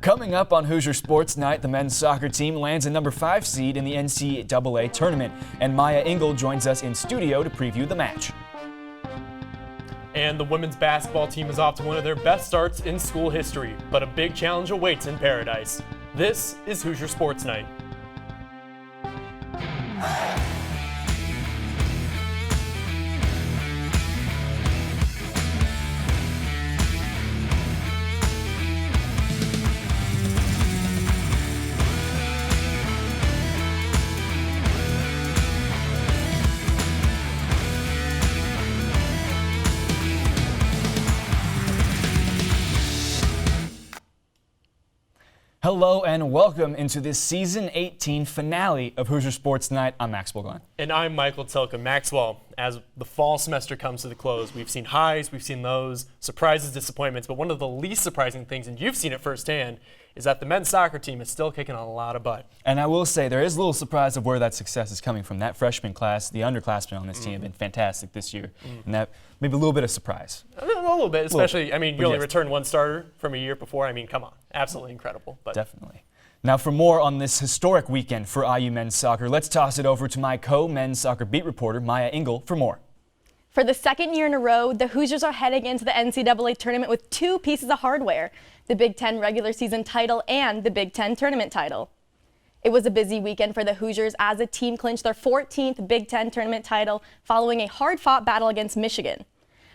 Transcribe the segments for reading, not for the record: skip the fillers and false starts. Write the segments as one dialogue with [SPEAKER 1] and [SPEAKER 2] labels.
[SPEAKER 1] Coming up on Hoosier Sports Night, the men's soccer team lands a number 5 seed in the NCAA tournament, and Miya Ingle joins us in studio to preview the match.
[SPEAKER 2] And the women's basketball team is off to one of their best starts in school history, but a big challenge awaits in Paradise. This is Hoosier Sports Night.
[SPEAKER 1] Hello and welcome into this Season 18 finale of Hoosier Sports Night. I'm Maxwell Glenn.
[SPEAKER 2] And I'm Michael Tilka. Maxwell, as the fall semester comes to the close, we've seen highs, we've seen lows, surprises, disappointments, but one of the least surprising things, and you've seen it firsthand, is that the men's soccer team is still kicking a lot of butt. And
[SPEAKER 1] I will say there is a little surprise of where that success is coming from. That freshman class, the underclassmen on this team have been fantastic this year, and that maybe a little bit of surprise.
[SPEAKER 2] A little bit, especially, I mean, you only returned one starter from a year before. I mean, come on, absolutely incredible. But
[SPEAKER 1] definitely. Now for more on this historic weekend for IU men's soccer, let's toss it over to my co-men's soccer beat reporter, Miya Ingle, for more.
[SPEAKER 3] For the second year in a row, the Hoosiers are heading into the NCAA tournament with 2 pieces of hardware, the Big Ten regular season title and the Big Ten tournament title. It was a busy weekend for the Hoosiers as the team clinched their 14th Big Ten tournament title following a hard-fought battle against Michigan.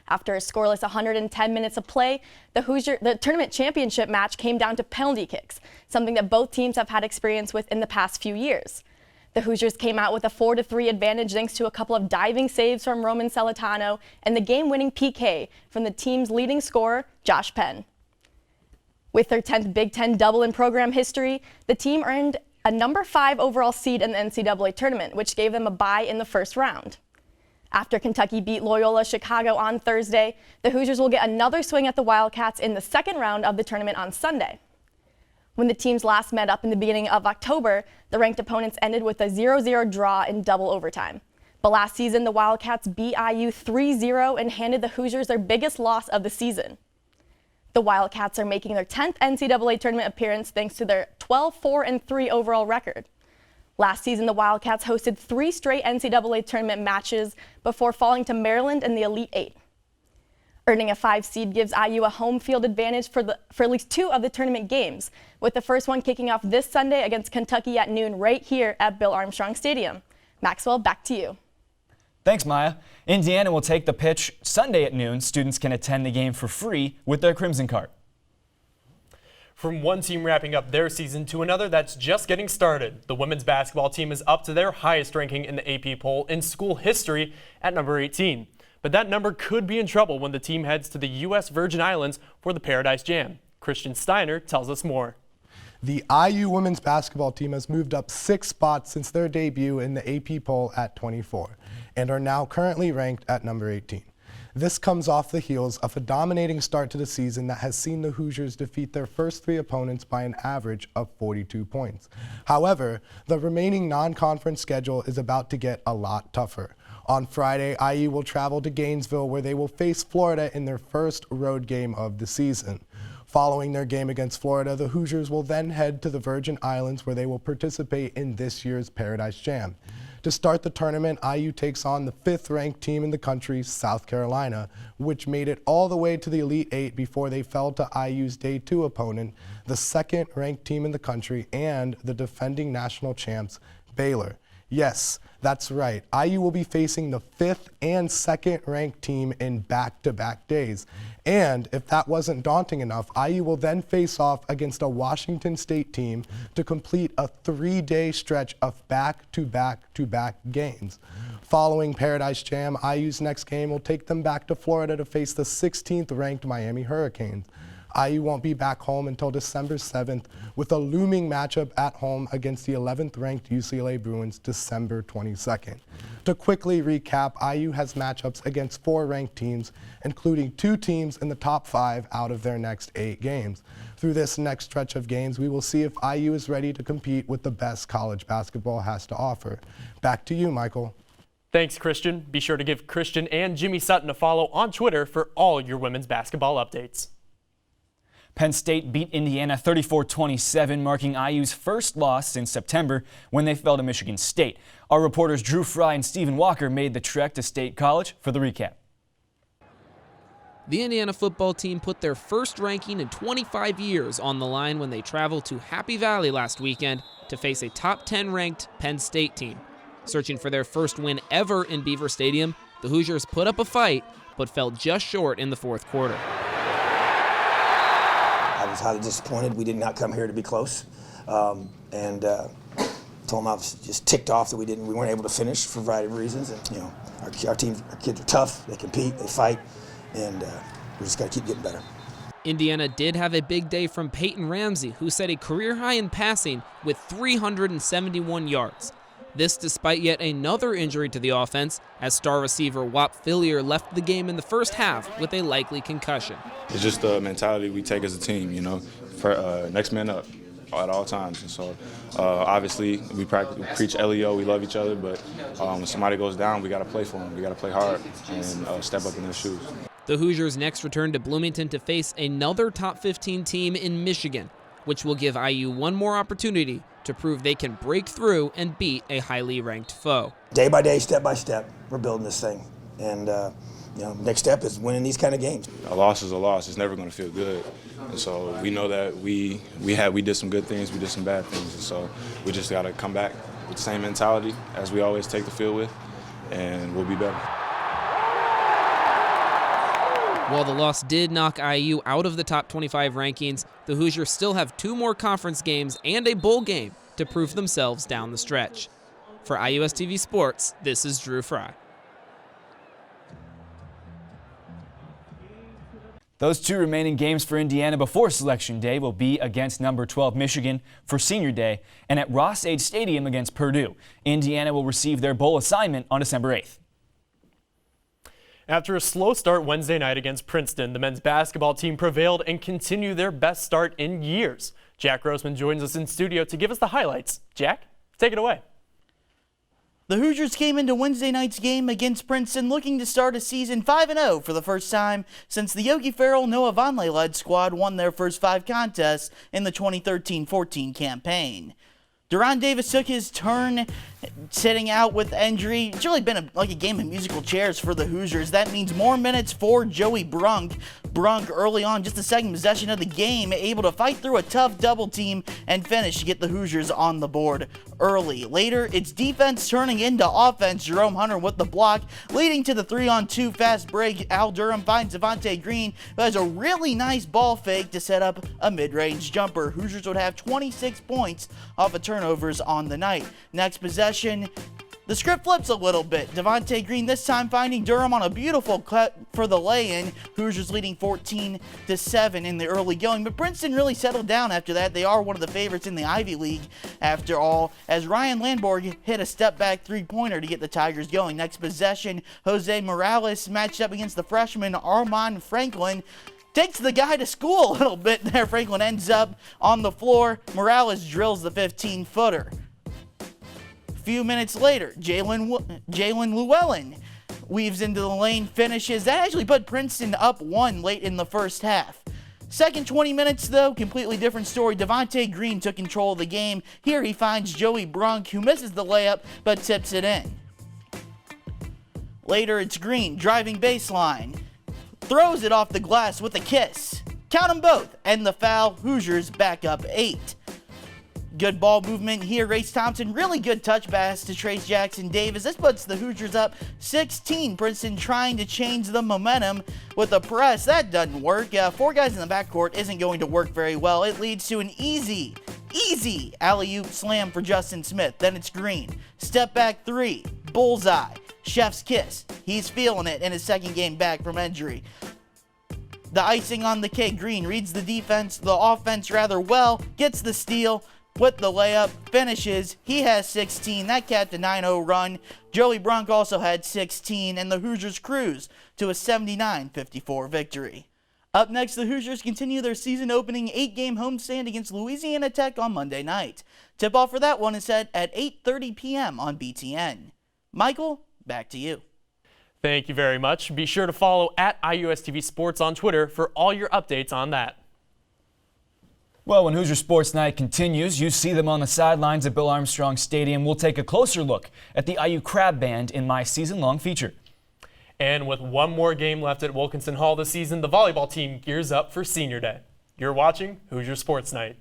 [SPEAKER 3] After a scoreless 110 minutes of play, the tournament championship match came down to penalty kicks, something that both teams have had experience with in the past few years. The Hoosiers came out with a 4-3 advantage thanks to a couple of diving saves from Roman Celentano and the game-winning PK from the team's leading scorer, Josh Penn. With their 10th Big Ten double in program history, the team earned a number 5 overall seed in the NCAA tournament, which gave them a bye in the first round. After Kentucky beat Loyola Chicago on Thursday, the Hoosiers will get another swing at the Wildcats in the second round of the tournament on Sunday. When the teams last met up in the beginning of October, the ranked opponents ended with a 0-0 draw in double overtime. But last season, the Wildcats beat IU 3-0 and handed the Hoosiers their biggest loss of the season. The Wildcats are making their 10th NCAA tournament appearance thanks to their 12-4-3 overall record. Last season, the Wildcats hosted 3 straight NCAA tournament matches before falling to Maryland in the Elite Eight. Earning a 5 seed gives IU a home field advantage for at least 2 of the tournament games, with the first one kicking off this Sunday against Kentucky at noon right here at Bill Armstrong Stadium. Maxwell, back to you.
[SPEAKER 1] Thanks, Miya. Indiana will take the pitch Sunday at noon. Students can attend the game for free with their Crimson Card.
[SPEAKER 2] From one team wrapping up their season to another that's just getting started, the women's basketball team is up to their highest ranking in the AP poll in school history at number 18. But that number could be in trouble when the team heads to the U.S. Virgin Islands for the Paradise Jam. Christian Steiner tells us more.
[SPEAKER 4] The IU women's basketball team has moved up 6 spots since their debut in the AP poll at 24 and are now currently ranked at number 18. This comes off the heels of a dominating start to the season that has seen the Hoosiers defeat their first 3 opponents by an average of 42 points. However, the remaining non-conference schedule is about to get a lot tougher. On Friday, IU will travel to Gainesville where they will face Florida in their first road game of the season. Following their game against Florida, the Hoosiers will then head to the Virgin Islands where they will participate in this year's Paradise Jam. To start the tournament, IU takes on the 5th-ranked team in the country, South Carolina, which made it all the way to the Elite Eight before they fell to IU's Day 2 opponent, the 2nd-ranked team in the country and the defending national champs, Baylor. Yes, that's right. IU will be facing the 5th and 2nd-ranked team in back-to-back days. And if that wasn't daunting enough, IU will then face off against a Washington State team to complete a 3-day stretch of back-to-back-to-back games. Following Paradise Jam, IU's next game will take them back to Florida to face the 16th-ranked Miami Hurricanes. IU won't be back home until December 7th with a looming matchup at home against the 11th-ranked UCLA Bruins December 22nd. To quickly recap, IU has matchups against 4 ranked teams, including 2 teams in the top 5 out of their next 8 games. Through this next stretch of games, we will see if IU is ready to compete with the best college basketball has to offer. Back to you, Michael.
[SPEAKER 2] Thanks, Christian. Be sure to give Christian and Jimmy Sutton a follow on Twitter for all your women's basketball updates.
[SPEAKER 1] Penn State beat Indiana 34-27, marking IU's first loss since September when they fell to Michigan State. Our reporters Drew Fry and Stephen Walker made the trek to State College for the recap.
[SPEAKER 5] The Indiana football team put their first ranking in 25 years on the line when they traveled to Happy Valley last weekend to face a top 10 ranked Penn State team. Searching for their first win ever in Beaver Stadium, the Hoosiers put up a fight but fell just short in the fourth quarter.
[SPEAKER 6] I was highly disappointed. We did not come here to be close, told them I was just ticked off that we weren't able to finish for a variety of reasons. And our kids are tough. They compete, they fight, and we just got to keep getting better.
[SPEAKER 5] Indiana did have a big day from Peyton Ramsey, who set a career high in passing with 371 yards. This despite yet another injury to the offense, as star receiver Whop Fillier left the game in the first half with a likely concussion.
[SPEAKER 7] It's just the mentality we take as a team, for next man up at all times. And so obviously we preach LEO, we love each other, but when somebody goes down, we got to play for them. We got to play hard and step up in their shoes.
[SPEAKER 5] The Hoosiers next return to Bloomington to face another top 15 team in Michigan, which will give IU one more opportunity to prove they can break through and beat a highly ranked foe.
[SPEAKER 6] Day by day, step by step, we're building this thing. And next step is winning these kind of games.
[SPEAKER 7] A loss is a loss. It's never going to feel good. And so we know that we did some good things, we did some bad things. And so we just got to come back with the same mentality as we always take the field with, and we'll be better.
[SPEAKER 5] While the loss did knock IU out of the top 25 rankings, the Hoosiers still have 2 more conference games and a bowl game to prove themselves down the stretch. For IUS TV Sports, this is Drew Fry.
[SPEAKER 1] Those 2 remaining games for Indiana before Selection Day will be against number 12 Michigan for Senior Day and at Ross-Age Stadium against Purdue. Indiana will receive their bowl assignment on December 8th.
[SPEAKER 2] After a slow start Wednesday night against Princeton, the men's basketball team prevailed and continued their best start in years. Jack Grossman joins us in studio to give us the highlights. Jack, take it away.
[SPEAKER 8] The Hoosiers came into Wednesday night's game against Princeton looking to start a season 5-0 for the first time since the Yogi Ferrell-Noah Vonleh-led squad won their first 5 contests in the 2013-14 campaign. Deron Davis took his turn sitting out with injury. It's really been like a game of musical chairs for the Hoosiers. That means more minutes for Joey Brunk. Brunk early on, just the second possession of the game, able to fight through a tough double team and finish to get the Hoosiers on the board early. Later, it's defense turning into offense. Jerome Hunter with the block, leading to the 3-on-2 fast break. Al Durham finds Devontae Green, who has a really nice ball fake to set up a mid-range jumper. Hoosiers would have 26 points off of turnovers on the night. Next possession, the script flips a little bit. Devontae Green this time finding Durham on a beautiful cut for the lay-in. Hoosiers leading 14-7 in the early going, but Princeton really settled down after that. They are one of the favorites in the Ivy League after all, as Ryan Landborg hit a step-back three-pointer to get the Tigers going. Next possession, Jose Morales matched up against the freshman Armand Franklin. Takes the guy to school a little bit there. Franklin ends up on the floor. Morales drills the 15-footer. A few minutes later, Jalen Llewellyn weaves into the lane, finishes. That actually put Princeton up 1 late in the first half. Second 20 minutes, though, completely different story. Devontae Green took control of the game. Here he finds Joey Brunk, who misses the layup but tips it in. Later, it's Green driving baseline. Throws it off the glass with a kiss. Count them both, and the foul. Hoosiers back up 8. Good ball movement here. Race Thompson, really good touch pass to Trace Jackson Davis. This puts the Hoosiers up 16. Princeton trying to change the momentum with a press. That doesn't work. 4 guys in the backcourt isn't going to work very well. It leads to an easy alley-oop slam for Justin Smith. Then it's Green. Step back 3. Bullseye. Chef's kiss. He's feeling it in his second game back from injury. The icing on the cake. Green reads the offense rather well, gets the steal with the layup, finishes. He has 16. That capped a 9-0 run. Joey Brunk also had 16, and the Hoosiers cruise to a 79-54 victory. Up next, the Hoosiers continue their season-opening 8-game homestand against Louisiana Tech on Monday night. Tip-off for that one is set at 8:30 p.m. on BTN. Michael, back to you.
[SPEAKER 2] Thank you very much. Be sure to follow at IUS TV Sports on Twitter for all your updates on that.
[SPEAKER 1] Well, when Hoosier Sports Night continues, you see them on the sidelines at Bill Armstrong Stadium. We'll take a closer look at the IU Crab Band in my season-long feature.
[SPEAKER 2] And with one more game left at Wilkinson Hall this season, the volleyball team gears up for Senior Day. You're watching Hoosier Sports Night.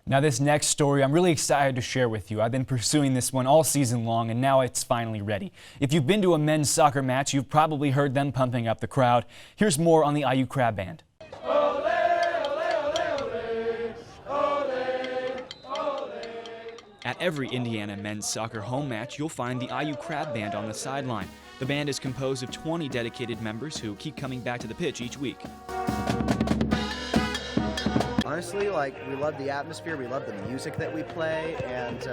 [SPEAKER 1] Now this next story I'm really excited to share with you. I've been pursuing this one all season long and now it's finally ready. If you've been to a men's soccer match, you've probably heard them pumping up the crowd. Here's more on the IU Crab Band. At every Indiana men's soccer home match, you'll find the IU Crab Band on the sideline. The band is composed of 20 dedicated members who keep coming back to the pitch each week.
[SPEAKER 9] Honestly, we love the atmosphere, we love the music that we play, and, we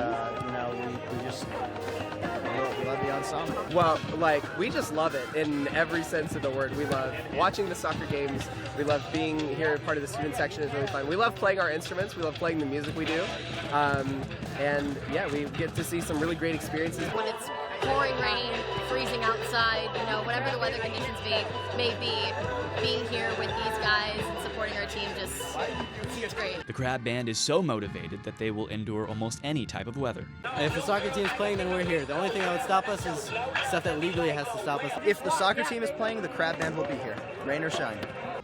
[SPEAKER 9] love the ensemble.
[SPEAKER 10] Well, we just love it in every sense of the word. We love watching the soccer games. We love being here, part of the student section is really fun. We love playing our instruments. We love playing the music we do. We get to see some really great experiences.
[SPEAKER 11] When it's pouring rain, freezing outside, whatever the weather conditions may be, being here with these guys and supporting our team it's great.
[SPEAKER 1] The Crab Band is so motivated that they will endure almost any type of weather.
[SPEAKER 12] If the soccer team is playing, then we're here. The only thing that would stop us is stuff that legally has to stop us.
[SPEAKER 9] If the soccer team is playing, the Crab Band will be here, rain or shine.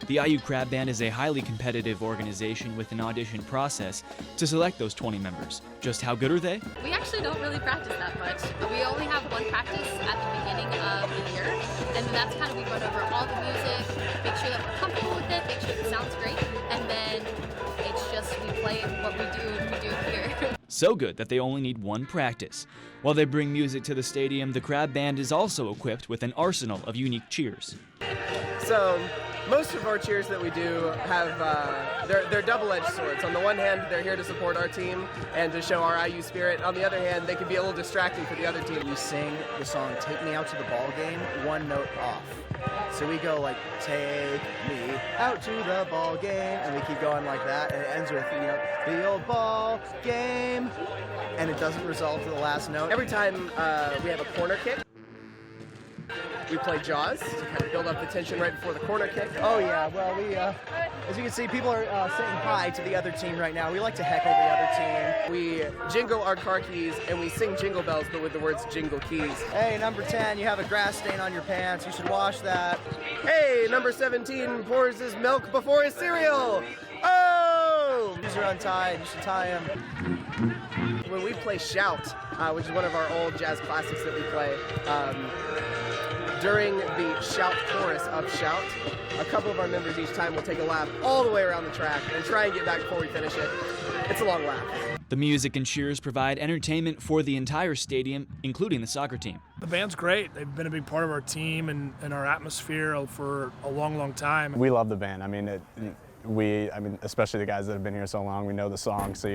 [SPEAKER 1] The IU Crab Band is a highly competitive organization with an audition process to select those 20 members. Just how good are they?
[SPEAKER 11] We actually don't really practice that much. We only have one practice at the beginning of the year, and that's kind of we run over all the music, make sure that we're comfortable with it, make sure it sounds great, and then it's just we play what we do and we do it here.
[SPEAKER 1] So good that they only need one practice. While they bring music to the stadium, the Crab Band is also equipped with an arsenal of unique cheers.
[SPEAKER 10] So most of our cheers that we do have, they're double-edged swords. On the one hand, they're here to support our team and to show our IU spirit. On the other hand, they can be a little distracting for the other team.
[SPEAKER 9] We sing the song Take Me Out to the Ball Game, one note off. So we go take me out to the ball game, and we keep going like that, and it ends with, the old ball game, and it doesn't resolve to the last note.
[SPEAKER 10] Every time we have a corner kick, we play Jaws to kind of build up the tension right before the corner kick.
[SPEAKER 9] Oh yeah, well we, as you can see, people are saying hi to the other team right now. We like to heckle the other team.
[SPEAKER 10] We jingle our car keys and we sing jingle bells, but with the words jingle keys.
[SPEAKER 9] Hey, number 10, you have a grass stain on your pants. You should wash that.
[SPEAKER 10] Hey, number 17 pours his milk before his cereal. Oh!
[SPEAKER 9] Shoes are untied. You should tie them.
[SPEAKER 10] When we play Shout, which is one of our old jazz classics that we play, during the shout chorus of Shout, a couple of our members each time will take a lap all the way around the track and try and get back before we finish it. It's a long lap.
[SPEAKER 1] The music and cheers provide entertainment for the entire stadium, including the soccer team.
[SPEAKER 13] The band's great. They've been a big part of our team and our atmosphere for a long, long time.
[SPEAKER 14] We love the band. Especially the guys that have been here so long, we know the song, so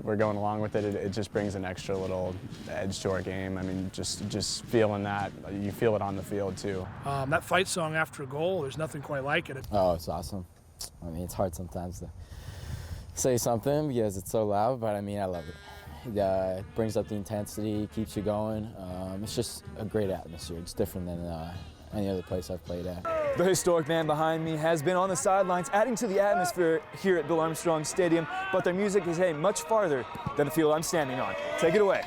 [SPEAKER 14] we're going along with it. It just brings an extra little edge to our game. Just feeling that, you feel it on the field too.
[SPEAKER 13] That fight song after a goal, there's nothing quite like it.
[SPEAKER 15] Oh, it's awesome. It's hard sometimes to say something because it's so loud, but I love it. It brings up the intensity, keeps you going. It's just a great atmosphere. It's different than any other place I've played at.
[SPEAKER 1] The historic band behind me has been on the sidelines, adding to the atmosphere here at Bill Armstrong Stadium, but their music is aimed much farther than the field I'm standing on. Take it away.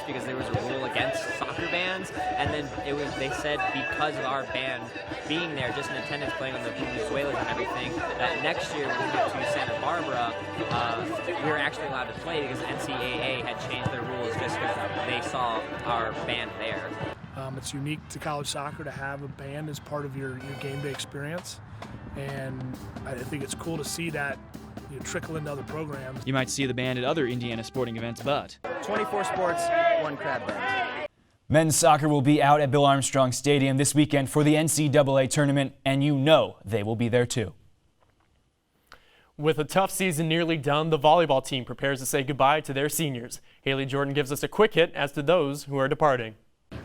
[SPEAKER 16] bands because there was a rule against soccer bands, and then they said because of our band being there, just in attendance playing on the Venezuelans and everything, that next year when we went to Santa Barbara, we were actually allowed to play because the NCAA had changed their rules just because they saw our band there.
[SPEAKER 13] It's unique to college soccer to have a band as part of your game day experience, and I think it's cool to see that trickle into other programs.
[SPEAKER 1] You might see the band at other Indiana sporting events, but
[SPEAKER 9] 24 sports, one crab band.
[SPEAKER 1] men's soccer will be out at Bill Armstrong Stadium this weekend for the NCAA tournament, and you know they will be there too.
[SPEAKER 2] With a tough season nearly done, the volleyball team prepares to say goodbye to their seniors. Haley Jordan gives us a quick hit as to those who are departing.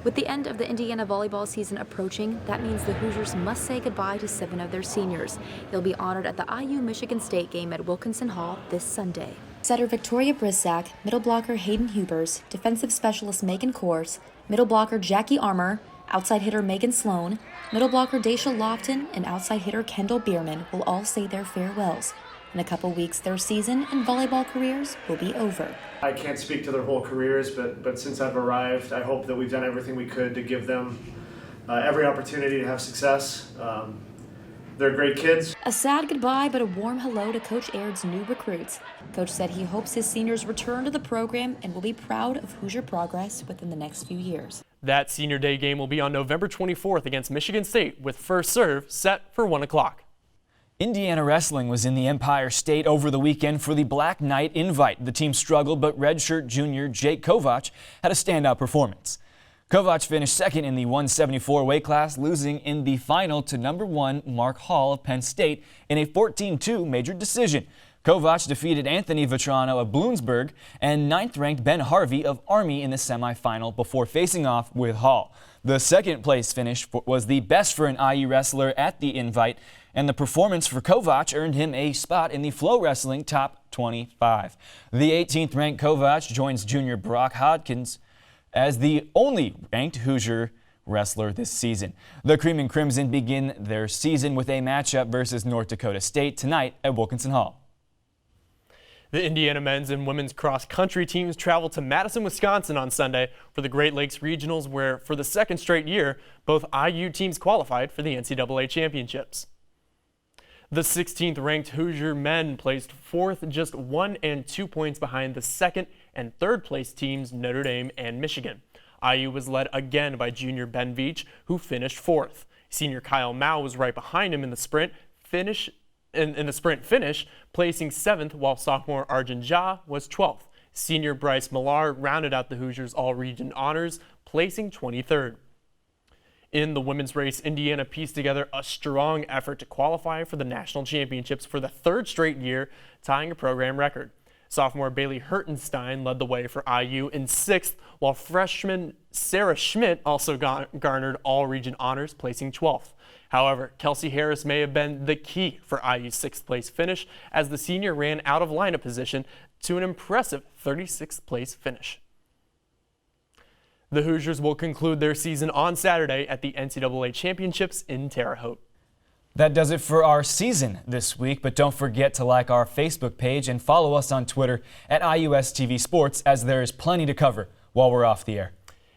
[SPEAKER 17] With the end of the Indiana volleyball season approaching, that means the Hoosiers must say goodbye to 7 of their seniors. They'll be honored at the IU-Michigan State game at Wilkinson Hall this Sunday. Setter Victoria Brisack, middle blocker Hayden Hubers, defensive specialist Megan Kors, middle blocker Jackie Armour, outside hitter Megan Sloan, middle blocker Daisha Lofton, and outside hitter Kendall Bierman will all say their farewells. In a couple weeks, their season and volleyball careers will be over.
[SPEAKER 18] I can't speak to their whole careers, but since I've arrived, I hope that we've done everything we could to give them every opportunity to have success. They're great kids.
[SPEAKER 17] A sad goodbye, but a warm hello to Coach Aird's new recruits. Coach said he hopes his seniors return to the program and will be proud of Hoosier progress within the next few years.
[SPEAKER 2] That senior day game will be on November 24th against Michigan State, with first serve set for 1 o'clock.
[SPEAKER 1] Indiana wrestling was in the Empire State over the weekend for the Black Knight Invite. The team struggled, but redshirt junior Jake Kovach had a standout performance. Kovach finished second in the 174 weight class, losing in the final to number 1 Mark Hall of Penn State in a 14-2 major decision. Kovach defeated Anthony Vetrano of Bloomsburg and 9th-ranked Ben Harvey of Army in the semifinal before facing off with Hall. The second place finish was the best for an IU wrestler at the Invite, and the performance for Kovach earned him a spot in the Flow Wrestling Top 25. The 18th-ranked Kovach joins junior Brock Hodkins as the only ranked Hoosier wrestler this season. The Cream and Crimson begin their season with a matchup versus North Dakota State tonight at Wilkinson Hall.
[SPEAKER 2] The Indiana men's and women's cross-country teams travel to Madison, Wisconsin on Sunday for the Great Lakes Regionals, where for the second straight year, both IU teams qualified for the NCAA championships. The 16th-ranked Hoosier men placed 4th, just 1 and 2 points behind the 2nd and 3rd place teams Notre Dame and Michigan. IU was led again by junior Ben Veach, who finished 4th. Senior Kyle Mao was right behind him in the sprint finish, placing 7th, while sophomore Arjun Jha was 12th. Senior Bryce Millar rounded out the Hoosiers all-region honors, placing 23rd. In the women's race, Indiana pieced together a strong effort to qualify for the national championships for the 3rd straight year, tying a program record. Sophomore Bailey Hertenstein led the way for IU in 6th, while freshman Sarah Schmidt also garnered all-region honors, placing 12th. However, Kelsey Harris may have been the key for IU's 6th place finish, as the senior ran out of lineup position to an impressive 36th place finish. The Hoosiers will conclude their season on Saturday at the NCAA Championships in Terre Haute.
[SPEAKER 1] That does it for our season this week, but don't forget to like our Facebook page and follow us on Twitter at IUSTV Sports, as there is plenty to cover while we're off the air.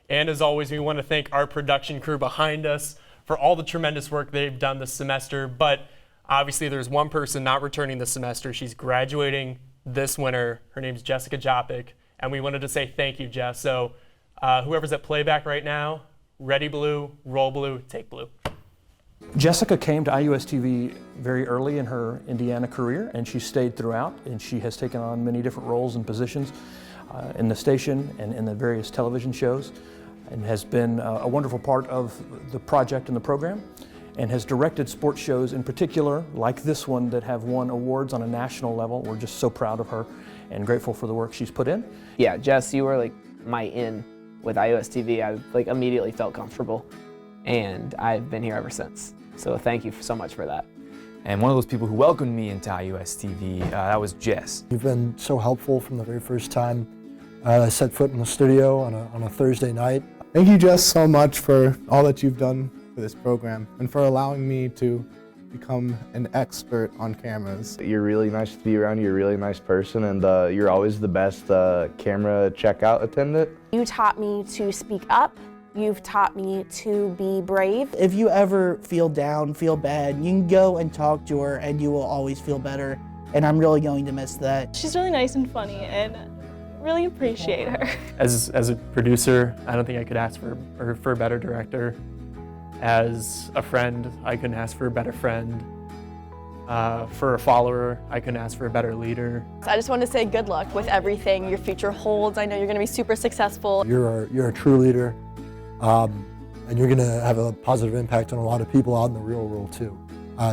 [SPEAKER 2] And as always, we want to thank our production crew behind us for all the tremendous work they've done this semester, but obviously there's one person not returning this semester. She's graduating this winter. Her name's Jessica Jopik, and we wanted to say thank you, Jess. So whoever's at playback right now, ready blue, roll blue, take blue.
[SPEAKER 19] Jessica came to IUSTV very early in her Indiana career, and she stayed throughout, and she has taken on many different roles and positions in the station and in the various television shows, and has been a wonderful part of the project and the program, and has directed sports shows in particular, like this one, that have won awards on a national level. We're just so proud of her and grateful for the work she's put in.
[SPEAKER 20] Yeah, Jess, you were like my in with IUSTV. I like immediately felt comfortable, and I've been here ever since. So thank you so much for that.
[SPEAKER 1] And one of those people who welcomed me into IUSTV, that was Jess.
[SPEAKER 21] You've been so helpful from the very first time I set foot in the studio on a Thursday night.
[SPEAKER 4] Thank you, Jess, so much for all that you've done for this program and for allowing me to become an expert on cameras.
[SPEAKER 3] You're really nice to be around. You're a really nice person, and you're always the best camera checkout attendant.
[SPEAKER 22] You taught me to speak up. You've taught me to be brave.
[SPEAKER 8] If you ever feel down, feel bad, you can go and talk to her and you will always feel better. And I'm really going to miss that.
[SPEAKER 23] She's really nice and funny and really appreciate her.
[SPEAKER 24] As a producer, I don't think I could ask for a better director. As a friend, I couldn't ask for a better friend. For a follower, I couldn't ask for a better leader.
[SPEAKER 23] I just want to say good luck with everything your future holds. I know you're going to be super successful.
[SPEAKER 21] You're a true leader, and you're going to have a positive impact on a lot of people out in the real world too,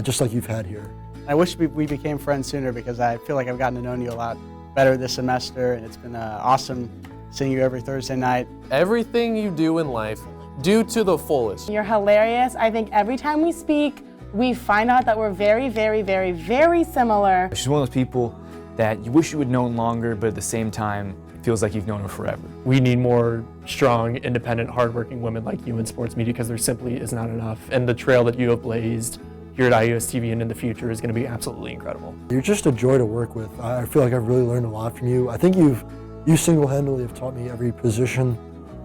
[SPEAKER 21] just like you've had here.
[SPEAKER 12] I wish we became friends sooner because I feel like I've gotten to know you a lot better this semester, and it's been awesome seeing you every Thursday night.
[SPEAKER 25] Everything you do in life, do to the fullest.
[SPEAKER 26] You're hilarious. I think every time we speak, we find out that we're very, very, very, very similar.
[SPEAKER 1] She's one of those people that you wish you had known longer, but at the same time, it feels like you've known her forever.
[SPEAKER 24] We need more strong, independent, hardworking women like you in sports media because there simply is not enough. And the trail that you have blazed here at IUS-TV and in the future is going to be absolutely incredible.
[SPEAKER 21] You're just a joy to work with. I feel like I've really learned a lot from you. I think you single-handedly have taught me every position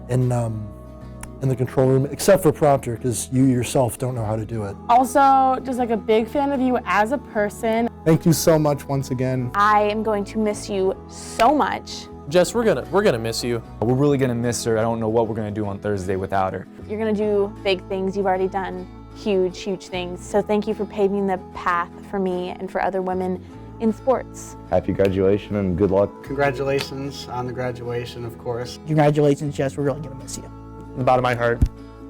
[SPEAKER 21] in the control room, except for prompter, because you yourself don't know how to do it.
[SPEAKER 26] Also, just like a big fan of you as a person.
[SPEAKER 4] Thank you so much once again.
[SPEAKER 22] I am going to miss you so much.
[SPEAKER 25] Jess, we're gonna miss you.
[SPEAKER 1] We're really gonna miss her. I don't know what we're gonna do on Thursday without her.
[SPEAKER 22] You're going to do big things. You've already done huge, huge things. So thank you for paving the path for me and for other women in sports.
[SPEAKER 3] Happy graduation and good luck.
[SPEAKER 12] Congratulations on the graduation, of course.
[SPEAKER 8] Congratulations, Jess. We're really going to miss you.
[SPEAKER 24] From the bottom of my heart,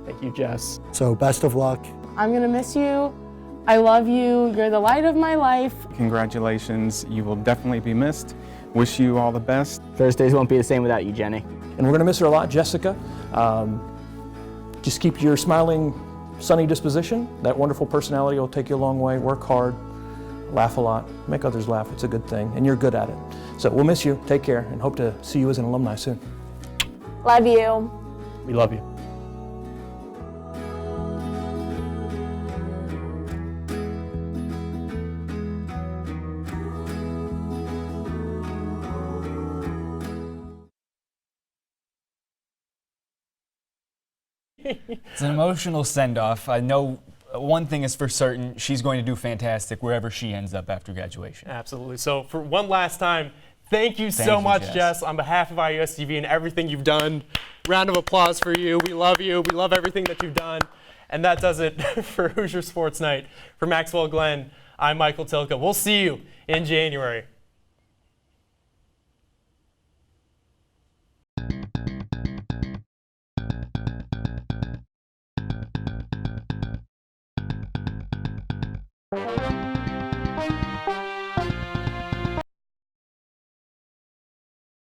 [SPEAKER 24] thank you, Jess.
[SPEAKER 21] So best of luck.
[SPEAKER 26] I'm going to miss you. I love you. You're the light of my life.
[SPEAKER 27] Congratulations. You will definitely be missed. Wish you all the best.
[SPEAKER 20] Thursdays won't be the same without you, Jenny.
[SPEAKER 19] And we're going to miss her a lot, Jessica. Just keep your smiling, sunny disposition. That wonderful personality will take you a long way. Work hard, laugh a lot, make others laugh. It's a good thing, and you're good at it. So we'll miss you. Take care, and hope to see you as an alumni soon.
[SPEAKER 22] Love you.
[SPEAKER 24] We love you.
[SPEAKER 1] It's an emotional send-off. I know one thing is for certain, she's going to do fantastic wherever she ends up after graduation.
[SPEAKER 2] Absolutely. So for one last time, thank you so much, Jess, on behalf of IUS-TV and everything you've done. Round of applause for you. We love you. We love everything that you've done. And that does it for Hoosier Sports Night. For Maxwell Glenn, I'm Michael Tilka. We'll see you in January.
[SPEAKER 17] Thank you.